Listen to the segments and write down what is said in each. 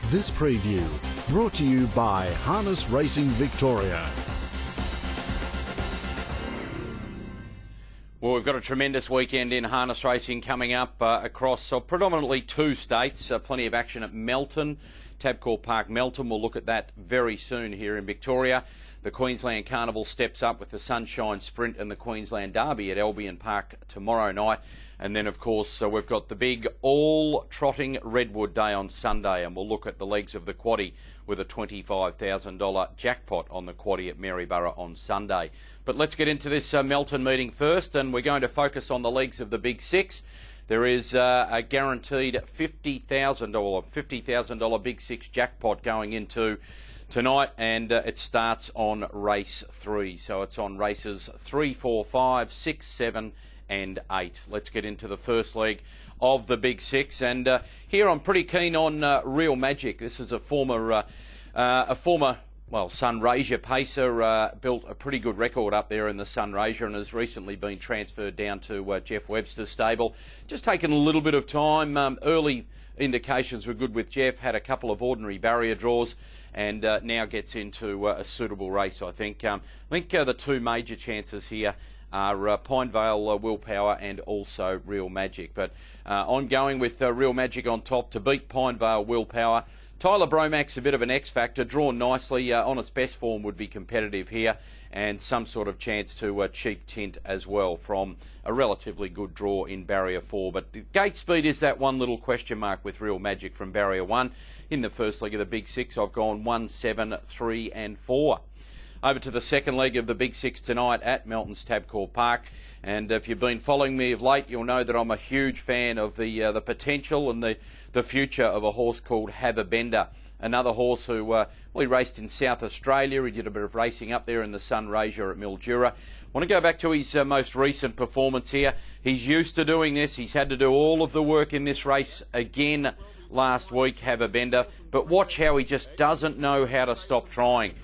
This preview brought to you by Harness Racing Victoria. Well, we've got a tremendous weekend in harness racing coming up across predominantly two states. Plenty of action at Melton, Tabcorp Park Melton. We'll look at that very soon here in Victoria. The Queensland Carnival steps up with the Sunshine Sprint and the Queensland Derby at Albion Park tomorrow night. And then, of course, we've got the big all-trotting Redwood Day on Sunday, and we'll look at the legs of the quaddie with a $25,000 jackpot on the quaddie at Maryborough on Sunday. But let's get into this Melton meeting first, and we're going to focus on the legs of the Big Six. There is a guaranteed $50,000 Big Six jackpot going into tonight, and it starts on race 3. So it's on races 3, 4, 5, 6, 7 and 8. Let's get into the first leg of the Big Six, and here I'm pretty keen on Real Magic. This is a former Sunraysia pacer, built a pretty good record up there in the Sunraysia and has recently been transferred down to Jeff Webster's stable. Just taken a little bit of time. Early indications were good with Jeff, had a couple of ordinary barrier draws, and now gets into a suitable race, I think. The two major chances here are Pinevale Willpower and also Real Magic. But I'm going with Real Magic on top to beat Pinevale Willpower. Tyler Bromac's a bit of an X-factor, drawn nicely, on its best form would be competitive here, and some sort of chance to cheap tint as well from a relatively good draw in Barrier 4. But the gate speed is that one little question mark with Real Magic from Barrier 1. In the first leg of the Big Six, I've gone 1, 7, 3 and 4. Over to the second leg of the Big Six tonight at Melton's Tabcorp Park. And if you've been following me of late, you'll know that I'm a huge fan of the potential and the future of a horse called Have a Bender. Another horse who he raced in South Australia. He did a bit of racing up there in the Sunraysia at Mildura. I want to go back to his most recent performance here. He's used to doing this. He's had to do all of the work in this race again last week, Have a Bender. But watch how he just doesn't know how to stop trying.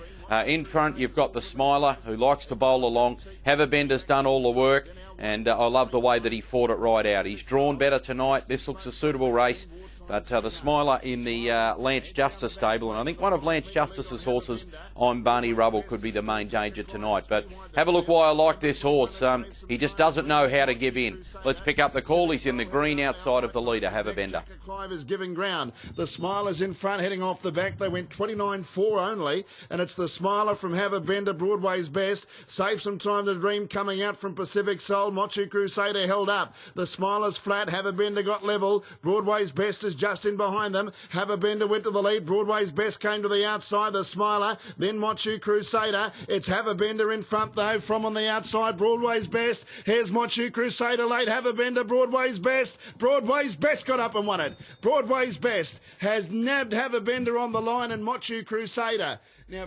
In front, you've got the Smiler, who likes to bowl along. Have a Bender's done all the work, and I love the way that he fought it right out. He's drawn better tonight. This looks a suitable race. But the Smiler in the Lance Justice stable, and I think one of Lance Justice's horses on Barney Rubble could be the main danger tonight. But have a look why I like this horse. He just doesn't know how to give in. Let's pick up the call. He's in the green outside of the leader, Have a Bender. Clive is giving ground. The Smiler's in front, heading off the back. They went 29.4 only, and it's the Smiler from Have a Bender, Broadway's best. Save some time to dream coming out from Pacific Soul. Mochu Crusader held up. The Smiler's flat. Have a Bender got level. Broadway's best is just in behind them. Have a Bender went to the lead. Broadway's best came to the outside. The Smiler, then Mochu Crusader. It's Have a Bender in front though. From on the outside, Broadway's best. Here's Mochu Crusader late. Have a Bender, Broadway's best. Broadway's best got up and won it. Broadway's best has nabbed Have a Bender on the line and Mochu Crusader. Now,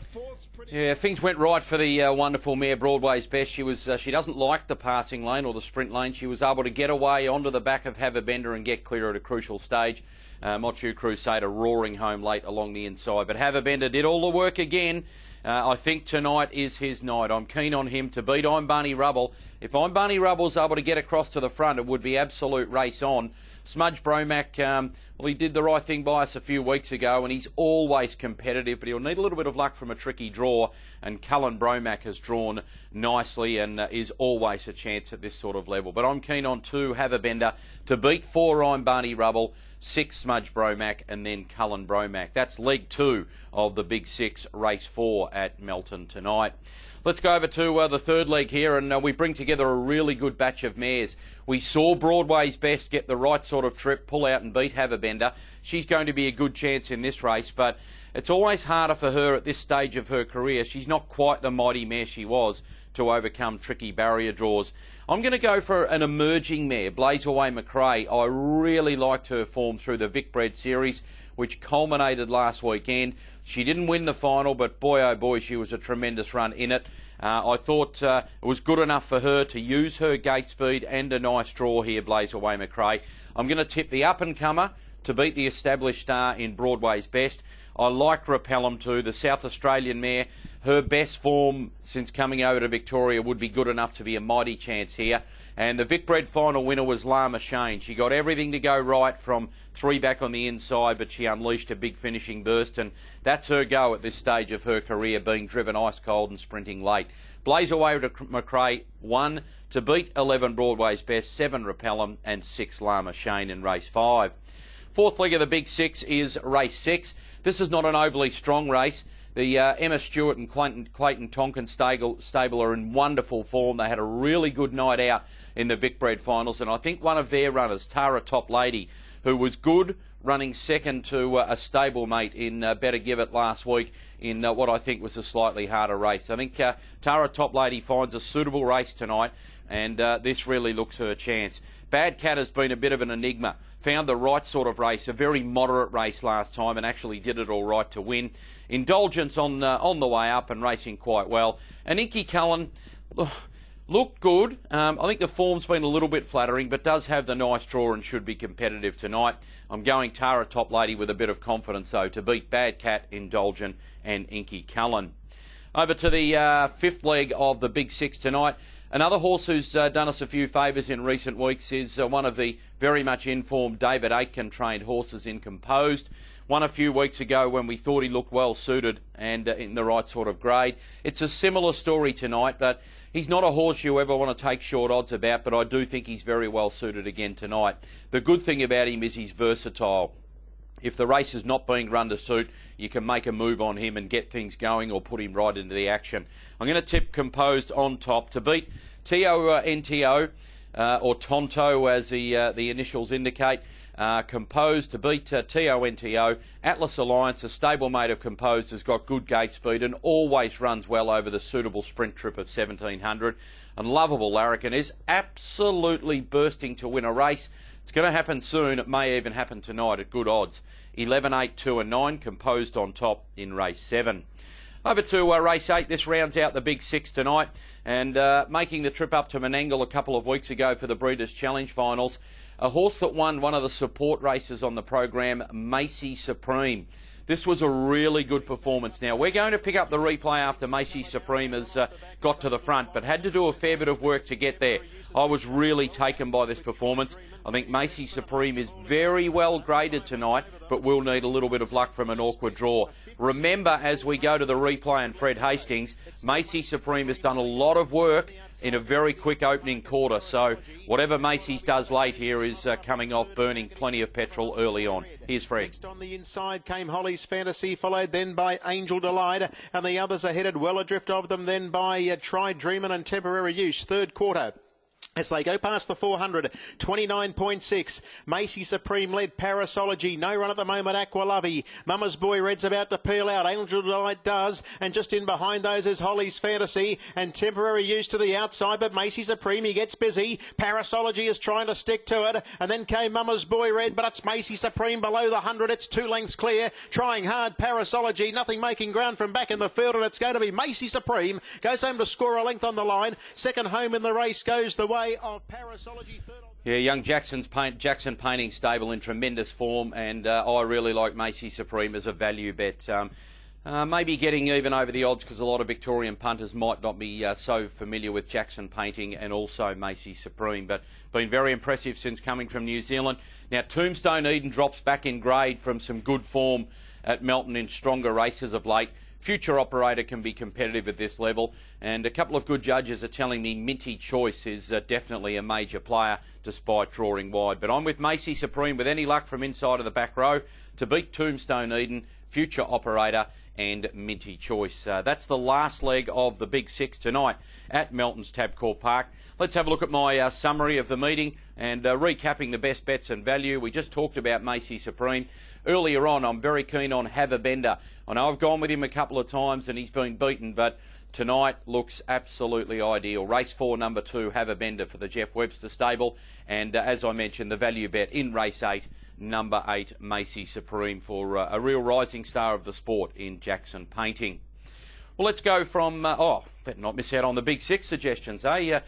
yeah, things went right for the wonderful mare Broadway's best. She doesn't like the passing lane or the sprint lane. She was able to get away onto the back of Have a Bender and get clear at a crucial stage. Mochu Crusader roaring home late along the inside. But Have a Bender did all the work again. I think tonight is his night. I'm keen on him to beat I'm Barney Rubble. If I'm Barney Rubble's able to get across to the front, it would be absolute race on. Smudge Bromac, he did the right thing by us a few weeks ago, and he's always competitive, but he'll need a little bit of luck from a tricky draw. And Cullen Bromac has drawn nicely and is always a chance at this sort of level. But I'm keen on 2, Have a Bender, to beat 4, I'm Barney Rubble, 6, Smudge Bromac, and then Cullen Bromac. That's leg 2 of the Big Six, race 4 at Melton tonight. Let's go over to the third leg here, and we bring together a really good batch of mares. We saw Broadway's best get the right sort of trip, pull out and beat Have a Bender. She's going to be a good chance in this race, but it's always harder for her at this stage of her career. She's not quite the mighty mare she was to overcome tricky barrier draws. I'm going to go for an emerging mare, Blazeaway McRae. I really liked her form through the Vicbred series, which culminated last weekend. She didn't win the final, but boy oh boy, she was a tremendous run in it. I thought it was good enough for her to use her gate speed and a nice draw here, Blazeaway McRae. I'm going to tip the up-and-comer to beat the established star in Broadway's best. I like Repellum too, the South Australian mare. Her best form since coming over to Victoria would be good enough to be a mighty chance here. And the Vicbred final winner was Lama Shane. She got everything to go right from 3 back on the inside, but she unleashed a big finishing burst, and that's her go at this stage of her career, being driven ice cold and sprinting late. Blaze away to McRae, 1 to beat 11 Broadway's Best, 7 Repellum and 6 Lama Shane in race 5. Fourth leg of the Big Six is race 6. This is not an overly strong race. The Emma Stewart and Clayton Tonkin stable are in wonderful form. They had a really good night out in the Vicbred finals, and I think one of their runners, Tara Top Lady, who was good, running second to a stablemate in Better Give It last week in what I think was a slightly harder race. I think Tara Top Lady finds a suitable race tonight, and this really looks her chance. Bad Cat has been a bit of an enigma. Found the right sort of race, a very moderate race last time, and actually did it all right to win. Indulgence on the way up and racing quite well. And Inky Cullen looked good. I think the form's been a little bit flattering, but does have the nice draw and should be competitive tonight. I'm going Tara Top Lady with a bit of confidence, though, to beat Bad Cat, Indulgent and Inky Cullen. Over to the fifth leg of the Big Six tonight. Another horse who's done us a few favours in recent weeks is one of the very much informed David Aitken trained horses in Composed. Won a few weeks ago when we thought he looked well suited and in the right sort of grade. It's a similar story tonight, but he's not a horse you ever want to take short odds about, but I do think he's very well suited again tonight. The good thing about him is he's versatile. If the race is not being run to suit, you can make a move on him and get things going or put him right into the action. I'm going to tip Composed on top to beat TONTO, or Tonto as the initials indicate. Composed to beat TONTO. Atlas Alliance, a stablemate of Composed, has got good gate speed and always runs well over the suitable sprint trip of 1700. And Lovable Larrikin is absolutely bursting to win a race. It's going to happen soon. It may even happen tonight at good odds. 11, 8, 2 and 9, Composed on top in race 7. Over to race 8. This rounds out the Big Six tonight. And making the trip up to Menangle a couple of weeks ago for the Breeders' Challenge finals, a horse that won one of the support races on the program, Macy Supreme. This was a really good performance. Now, we're going to pick up the replay after Macy Supreme has got to the front, but had to do a fair bit of work to get there. I was really taken by this performance. I think Macy Supreme is very well graded tonight, but will need a little bit of luck from an awkward draw. Remember, as we go to the replay and Fred Hastings, Macy Supreme has done a lot of work in a very quick opening quarter. So whatever Macy's does late here is coming off burning plenty of petrol early on. Here's Fred. Next on the inside came Holly's Fantasy, followed then by Angel Delight, and the others are headed well adrift of them then by Try Dreamin' and Temporary Use. Third quarter. As they go past the 400, 29.6. Macy Supreme led Parasology. No run at the moment, Aqualovey. Mama's Boy Red's about to peel out. Angel Delight does. And just in behind those is Holly's Fantasy and Temporary Use to the outside. But Macy Supreme, he gets busy. Parasology is trying to stick to it. And then came Mama's Boy Red, but it's Macy Supreme below the 100. It's 2 lengths clear. Trying hard, Parasology. Nothing making ground from back in the field. And it's going to be Macy Supreme. Goes home to score a length on the line. Second home in the race goes the way of Parasology. Yeah, young Jackson Painting stable in tremendous form, and I really like Macy Supreme as a value bet. Maybe getting even over the odds because a lot of Victorian punters might not be so familiar with Jackson Painting and also Macy Supreme, but been very impressive since coming from New Zealand. Now, Tombstone Eden drops back in grade from some good form at Melton in stronger races of late. Future Operator can be competitive at this level, and a couple of good judges are telling me Minty Choice is definitely a major player despite drawing wide. But I'm with Macy Supreme with any luck from inside of the back row to beat Tombstone Eden, Future Operator and Minty Choice. That's the last leg of the Big Six tonight at Melton's Tabcorp Park. Let's have a look at my summary of the meeting and recapping the best bets and value. We just talked about Macy Supreme. Earlier on, I'm very keen on Have a Bender. I know I've gone with him a couple of times and he's been beaten, but tonight looks absolutely ideal. Race 4, number 2, Have a Bender for the Jeff Webster stable. And as I mentioned, the value bet in race 8, number 8, Macy Supreme for a real rising star of the sport in Jackson Painting. Well, let's go from, better not miss out on the Big Six suggestions, eh?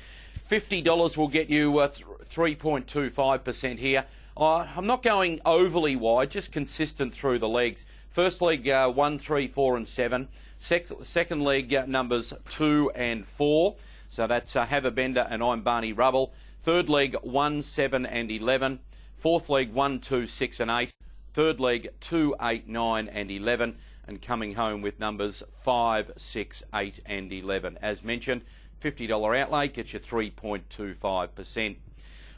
$50 will get you 3.25% here. I'm not going overly wide, just consistent through the legs. First leg, 1, 3, 4 and 7. Second leg, numbers 2 and 4. So that's Have a Bender and I'm Barney Rubble. Third leg 1, 7 and 11. Fourth leg 1, 2, 6 and 8. Third leg 2, 8, 9 and 11. And coming home with numbers 5, 6, 8 and 11. As mentioned, $50 outlay gets you 3.25%.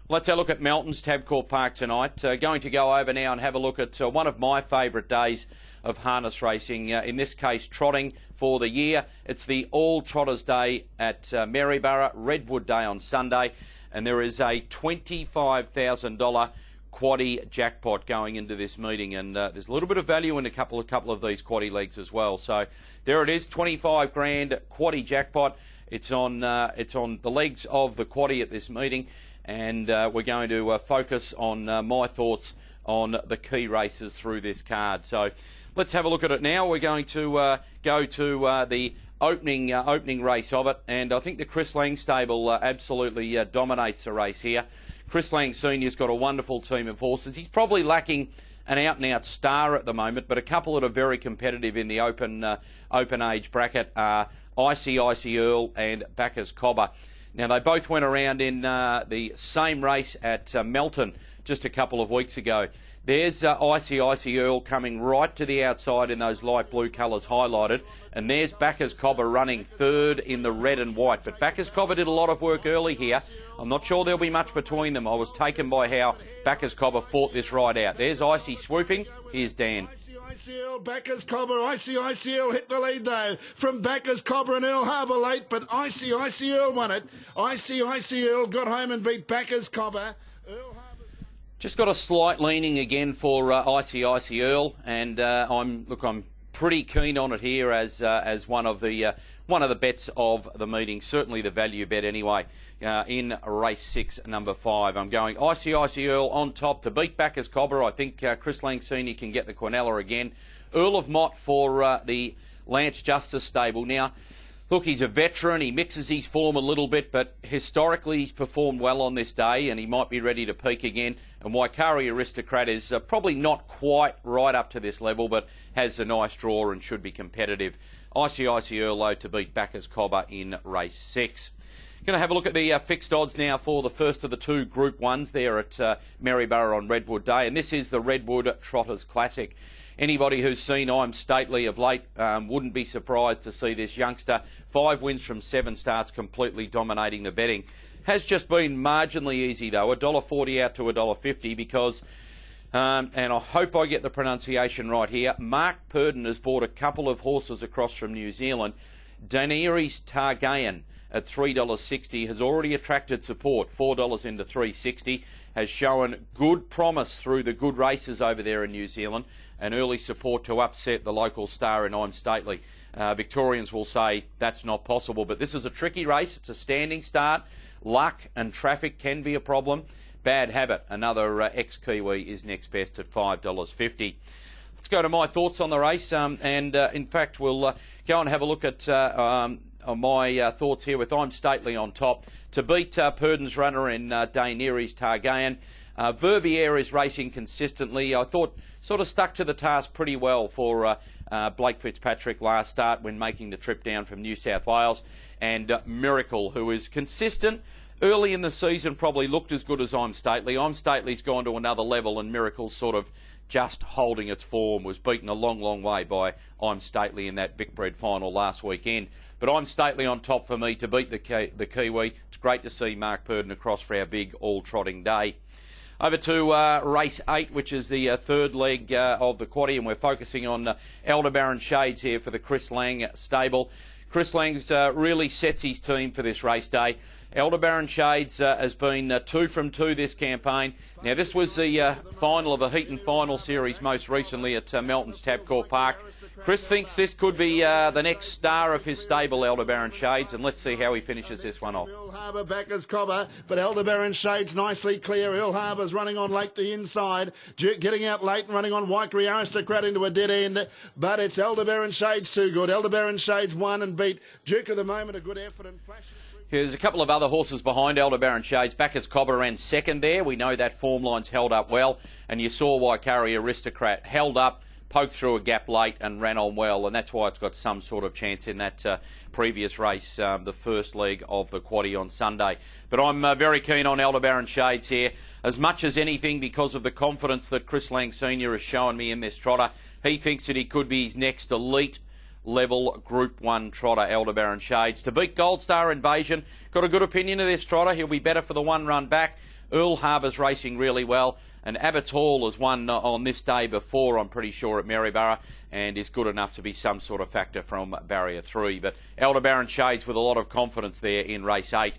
Let's have a look at Melton's Tabcorp Park tonight. Going to go over now and have a look at one of my favourite days of harness racing, in this case trotting for the year. It's the All Trotters Day at Maryborough, Redwood Day on Sunday, and there is a $25,000 quaddie jackpot going into this meeting, and there's a little bit of value in a couple of these quaddie legs as well. So there it is, 25 grand quaddie jackpot. It's on the legs of the quaddie at this meeting, and we're going to focus on my thoughts on the key races through this card. So let's have a look at it now. We're going to go to the opening race of it, and I think the Chris Lang stable absolutely dominates the race here. Chris Lang Senior's got a wonderful team of horses. He's probably lacking an out-and-out star at the moment, but a couple that are very competitive in the open age bracket are Icy Earl and Bacchus Cobber. Now, they both went around in the same race at Melton just a couple of weeks ago. There's Icy Earl coming right to the outside in those light blue colours highlighted, and there's Bacchus Cobber running third in the red and white. But Bacchus Cobber did a lot of work early here. I'm not sure there'll be much between them. I was taken by how Bacchus Cobber fought this ride out. There's Icy swooping. Here's Dan. Icy Earl, Bacchus Cobber, Icy Earl hit the lead though from Bacchus Cobber and Earl Harbour late, but Icy Earl won it. Icy Earl got home and beat Bacchus Cobber. Just got a slight leaning again for Icy Earl, and I'm pretty keen on it here as one of the bets of the meeting. Certainly the value bet anyway. In race 6, number 5, I'm going Icy Earl on top to beat Bacchus Cobber. I think Chris Lang Senior can get the Quinella again. Earl of Mott for the Lance Justice stable. Now, look, he's a veteran. He mixes his form a little bit, but historically he's performed well on this day, and he might be ready to peak again. And Waikari Aristocrat is probably not quite right up to this level, but has a nice draw and should be competitive. Icy Earl, though, to beat Bacchus Cobber in race 6. Going to have a look at the fixed odds now for the first of the two Group 1s there at Maryborough on Redwood Day, and this is the Redwood Trotters Classic. Anybody who's seen I'm Stately of late wouldn't be surprised to see this youngster, 5 wins from 7 starts, completely dominating the betting. Has just been marginally easy though, $1.40 out to $1.50 because, and I hope I get the pronunciation right here, Mark Purdon has bought a couple of horses across from New Zealand. Daenerys Targaryen at $3.60 has already attracted support, $4 into $3.60, has shown good promise through the good races over there in New Zealand, and early support to upset the local star in I'm Stately. Victorians will say that's not possible, but this is a tricky race. It's a standing start. Luck and traffic can be a problem. Bad Habit, another ex-Kiwi, is next best at $5.50. Let's go to my thoughts on the race, in fact we'll go and have a look at my thoughts here with I'm Stately on top to beat Purdon's runner in Daenerys Targaryen. Verbier is racing consistently. I thought sort of stuck to the task pretty well for Blake Fitzpatrick last start when making the trip down from New South Wales. And Miracle, who is consistent. Early in the season probably looked as good as I'm Stately. I'm Stately's gone to another level, and Miracle's sort of just holding its form. Was beaten a long, long way by I'm Stately in that Vicbred final last weekend. But I'm Stately on top for me to beat the Kiwi. It's great to see Mark Purdon across for our big all-trotting day. Over to race 8, which is the third leg of the quaddie, and we're focusing on Aldebaran Shades here for the Chris Lang stable. Chris Lang's really sets his team for this race day. Aldebaran Shades has been 2 from 2 this campaign. Now, this was the final of a Heaton final series most recently at Melton's Tabcorp Park. Chris thinks this could be the next star of his stable, Aldebaran Shades, and let's see how he finishes this one off. Earl Harbour Bacchus Cobber, but Aldebaran Shades nicely clear. Earl Harbour's running on late the inside. Duke getting out late and running on Waikari Aristocrat into a dead end, but it's Aldebaran Shades too good. Aldebaran Shades won and beat Duke at the moment, a good effort and flashing. There's a couple of other horses behind Aldebaran Shades. Bacchus Cobber ran second there. We know that form line's held up well, and you saw Waikari Aristocrat held up, poked through a gap late and ran on well, and that's why it's got some sort of chance in that previous race, the first leg of the quaddie on Sunday. But I'm very keen on Aldebaran Shades here, as much as anything because of the confidence that Chris Lang Sr. has shown me in this trotter. He thinks that he could be his next elite level Group 1 trotter, Aldebaran Shades. To beat Gold Star Invasion, got a good opinion of this trotter. He'll be better for the one run back. Earl Harbour's racing really well, and Abbott's Hall has won on this day before, I'm pretty sure, at Maryborough, and is good enough to be some sort of factor from Barrier 3. But Aldebaran Shades with a lot of confidence there in race 8.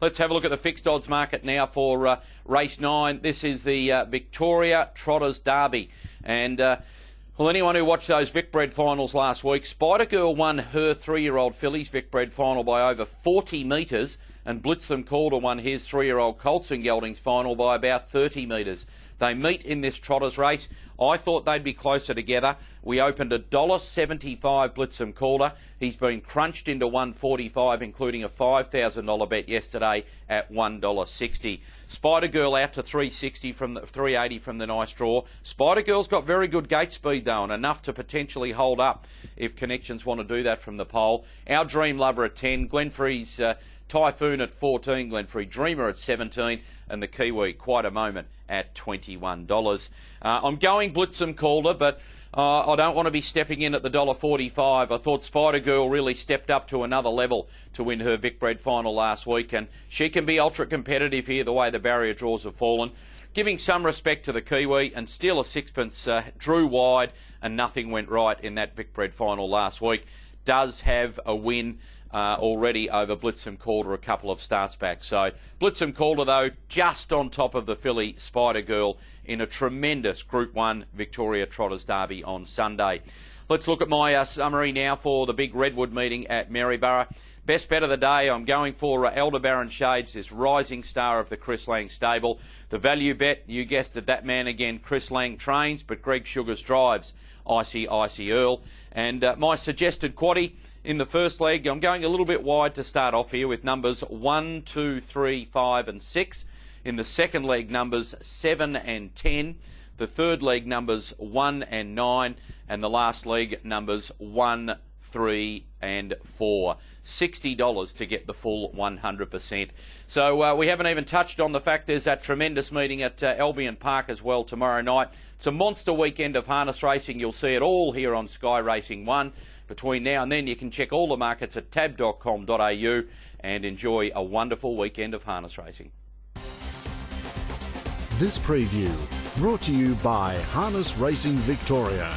Let's have a look at the fixed odds market now for race 9. This is the Victoria Trotters Derby, and well, anyone who watched those Vic Bred finals last week, Spider Girl won her 3-year-old filly's Vic Bred final by over 40 metres, and Blitztham Calder won his 3-year-old Colts and Geldings final by about 30 metres. They meet in this trotters race. I thought they'd be closer together. We opened $1.75 Blitztham Calder. He's been crunched into $1.45, including a $5,000 bet yesterday at $1.60. Spider Girl out to $3.60 from the $3.80 from the nice draw. Spider Girl's got very good gate speed though, and enough to potentially hold up if connections want to do that from the pole. Our Dream Lover at 10, Glenfrey's Typhoon at 14, Glenfrey Dreamer at 17, and the Kiwi Quite a Moment at $21. I'm going Blitztham Calder, but I don't want to be stepping in at the $1.45. I thought Spider Girl really stepped up to another level to win her Vic Bred final last week, and she can be ultra competitive here the way the barrier draws have fallen. Giving some respect to the Kiwi, and still a sixpence drew wide and nothing went right in that Vic Bred final last week. Does have a win already over Blitztham Calder a couple of starts back. So Blitztham Calder, though, just on top of the filly Spider Girl in a tremendous Group 1 Victoria Trotters Derby on Sunday. Let's look at my summary now for the big Redwood meeting at Maryborough. Best bet of the day, I'm going for Aldebaran Shades, this rising star of the Chris Lang stable. The value bet, you guessed it, that man again, Chris Lang trains, but Greg Sugars drives, Icy Earl. And my suggested quaddie in the first leg, I'm going a little bit wide to start off here with numbers 1, 2, 3, 5 and 6. In the second leg, numbers 7 and 10. The third leg, numbers 1 and 9. And the last leg, numbers 1, 3 and 4. $60 to get the full 100%. So we haven't even touched on the fact there's that tremendous meeting at Albion Park as well tomorrow night. It's a monster weekend of harness racing. You'll see it all here on Sky Racing 1. Between now and then, you can check all the markets at tab.com.au and enjoy a wonderful weekend of harness racing. This preview brought to you by Harness Racing Victoria.